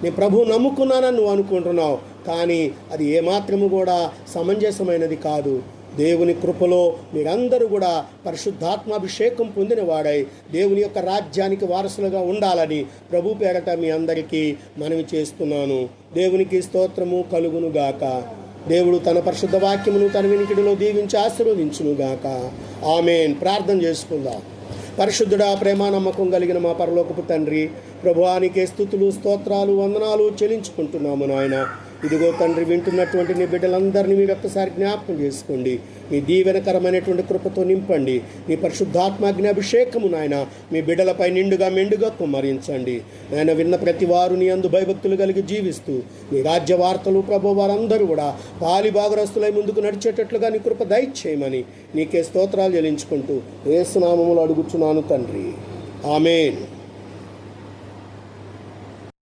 నేను ప్రభువు నమ్ముకున్నానని నువ్వు అనుకుంటున్నావు, కానీ అది ఏమాత్రము కూడా సమంజసమైనది కాదు. దేవుని కృపలో మీరందరూ కూడా పరిశుద్ధాత్మాభిషేకం పొందినవాడై దేవుని యొక్క రాజ్యానికి వారసులుగా ఉండాలని ప్రభు పేరట మీ అందరికీ మనవి చేస్తున్నాను. దేవునికి స్తోత్రము కలుగునుగాక. దేవుడు తన పరిశుద్ధ వాక్యమును తన వినికిడిలో దీవించి ఆశీర్వదించునుగాక. ఆమేన్. ప్రార్థన చేసుకుందాం. పరిశుద్ధుడా, ప్రేమ నమ్మకం కలిగిన మా పరలోకపు తండ్రి, ప్రభువానికే స్తుతులు స్తోత్రాలు వందనాలు చెల్లించుకుంటున్నాము నాయన. ఇదిగో తండ్రి, వింటున్నటువంటి నీ బిడ్డలందరినీ మీరు ఒక్కసారి జ్ఞాపకం చేసుకోండి. మీ దీవెనకరమైనటువంటి కృపతో నింపండి. నీ పరిశుద్ధాత్మాగ్ని అభిషేకము నాయన మీ బిడ్డలపై నిండుగా మెండుగా కుమ్మరించండి. నాయన, విన్న ప్రతి వారు నీ యందు భయభక్తులు కలిగి జీవిస్తూ నీ రాజ్య వార్తలు ప్రభు వారందరూ కూడా పాలి భాగరస్తులై ముందుకు నడిచేటట్లుగా నీ కృప దయచేయమని నీకే స్తోత్రాలు చెల్లించుకుంటూ యేసు నామములో అడుగుచున్నాను తండ్రి. ఆమేన్.